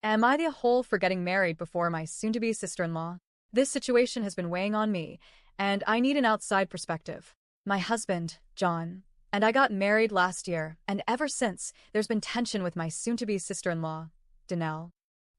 Am I the hole for getting married before my soon-to-be sister-in-law? This situation has been weighing on me, and I need an outside perspective. My husband, John, and I got married last year, and ever since, there's been tension with my soon-to-be sister-in-law, Danelle.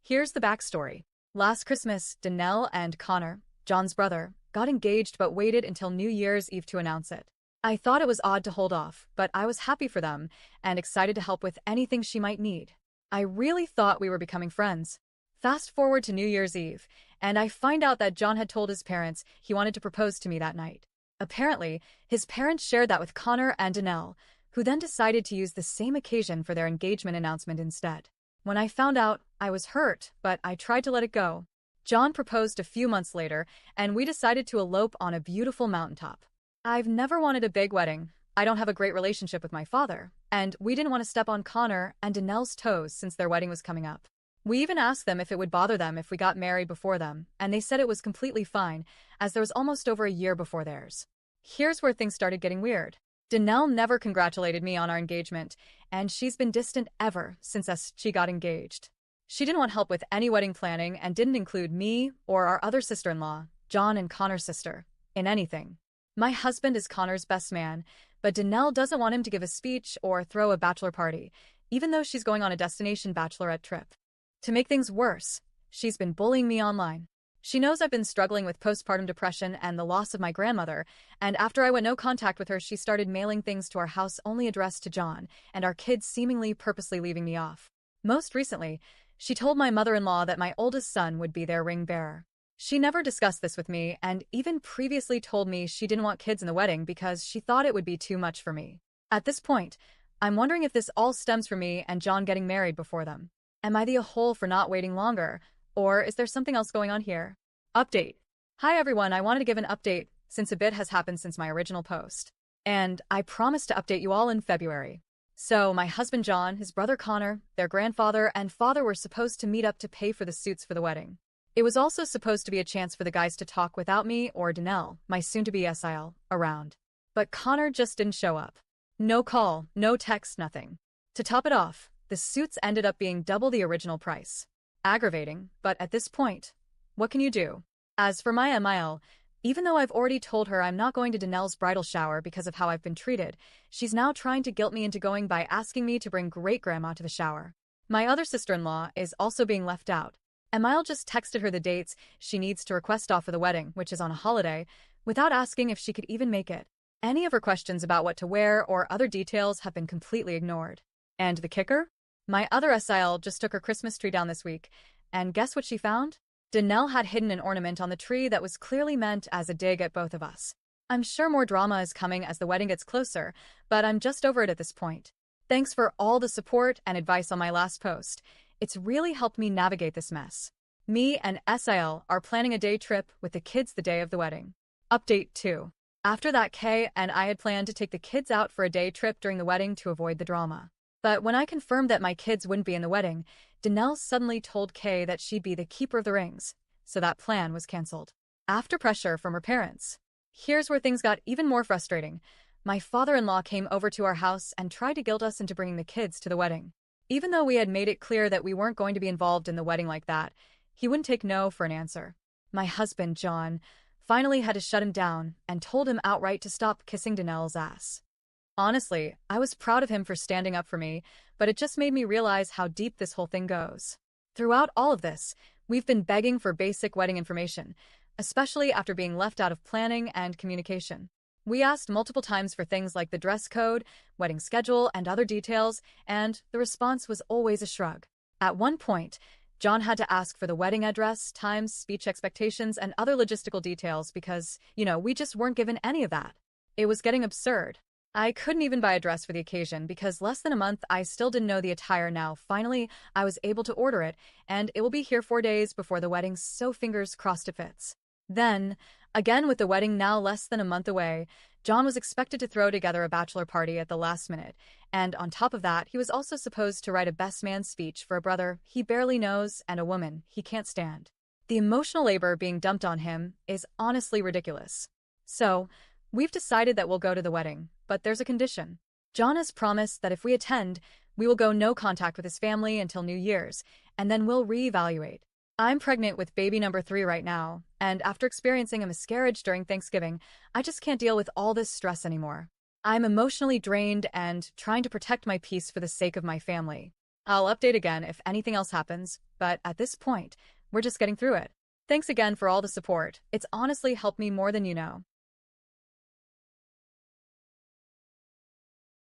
Here's the backstory. Last Christmas, Danelle and Connor, John's brother, got engaged but waited until New Year's Eve to announce it. I thought it was odd to hold off, but I was happy for them and excited to help with anything she might need. I really thought we were becoming friends. Fast forward to New Year's Eve, and I find out that John had told his parents he wanted to propose to me that night. Apparently, his parents shared that with Connor and Danelle, who then decided to use the same occasion for their engagement announcement instead. When I found out, I was hurt, but I tried to let it go. John proposed a few months later, and we decided to elope on a beautiful mountaintop. I've never wanted a big wedding. I don't have a great relationship with my father, and we didn't want to step on Connor and Danelle's toes since their wedding was coming up. We even asked them if it would bother them if we got married before them, and they said it was completely fine, as there was almost over a year before theirs. Here's where things started getting weird. Danelle never congratulated me on our engagement, and she's been distant ever since she got engaged. She didn't want help with any wedding planning and didn't include me or our other sister-in-law, John and Connor's sister, in anything. My husband is Connor's best man, but Danelle doesn't want him to give a speech or throw a bachelor party, even though she's going on a destination bachelorette trip. To make things worse, she's been bullying me online. She knows I've been struggling with postpartum depression and the loss of my grandmother, and after I went no contact with her, she started mailing things to our house only addressed to John, and our kids seemingly purposely leaving me off. Most recently, she told my mother-in-law that my oldest son would be their ring bearer. She never discussed this with me and even previously told me she didn't want kids in the wedding because she thought it would be too much for me. At this point, I'm wondering if this all stems from me and John getting married before them. Am I the a-hole for not waiting longer, or is there something else going on here? Update. Hi everyone, I wanted to give an update since a bit has happened since my original post. And I promised to update you all in February. So my husband John, his brother Connor, their grandfather and father were supposed to meet up to pay for the suits for the wedding. It was also supposed to be a chance for the guys to talk without me or Danelle, my soon-to-be SIL, around. But Connor just didn't show up. No call, no text, nothing. To top it off, the suits ended up being double the original price. Aggravating, but at this point, what can you do? As for my MIL, even though I've already told her I'm not going to Danelle's bridal shower because of how I've been treated, she's now trying to guilt me into going by asking me to bring great-grandma to the shower. My other sister-in-law is also being left out. Emile just texted her the dates she needs to request off for the wedding, which is on a holiday, without asking if she could even make it. Any of her questions about what to wear or other details have been completely ignored. And the kicker? My other SIL just took her Christmas tree down this week, and guess what she found? Danelle had hidden an ornament on the tree that was clearly meant as a dig at both of us. I'm sure more drama is coming as the wedding gets closer, but I'm just over it at this point. Thanks for all the support and advice on my last post. It's really helped me navigate this mess. Me and SIL are planning a day trip with the kids the day of the wedding. Update 2. After that, Kay and I had planned to take the kids out for a day trip during the wedding to avoid the drama. But when I confirmed that my kids wouldn't be in the wedding, Danelle suddenly told Kay that she'd be the keeper of the rings, so that plan was cancelled. After pressure from her parents. Here's where things got even more frustrating. My father-in-law came over to our house and tried to guilt us into bringing the kids to the wedding. Even though we had made it clear that we weren't going to be involved in the wedding like that, he wouldn't take no for an answer. My husband, John, finally had to shut him down and told him outright to stop kissing Danelle's ass. Honestly, I was proud of him for standing up for me, but it just made me realize how deep this whole thing goes. Throughout all of this, we've been begging for basic wedding information, especially after being left out of planning and communication. We asked multiple times for things like the dress code, wedding schedule, and other details, and the response was always a shrug. At one point, John had to ask for the wedding address, times, speech expectations, and other logistical details because, we just weren't given any of that. It was getting absurd. I couldn't even buy a dress for the occasion because less than a month I still didn't know the attire. Now, finally, I was able to order it, and it will be here 4 days before the wedding, so fingers crossed it fits. Then, again with the wedding now less than a month away, John was expected to throw together a bachelor party at the last minute, and on top of that, he was also supposed to write a best man speech for a brother he barely knows and a woman he can't stand. The emotional labor being dumped on him is honestly ridiculous. So, we've decided that we'll go to the wedding, but there's a condition. John has promised that if we attend, we will go no contact with his family until New Year's, and then we'll reevaluate. I'm pregnant with baby number 3 right now, and after experiencing a miscarriage during Thanksgiving, I just can't deal with all this stress anymore. I'm emotionally drained and trying to protect my peace for the sake of my family. I'll update again if anything else happens, but at this point, we're just getting through it. Thanks again for all the support. It's honestly helped me more than you know.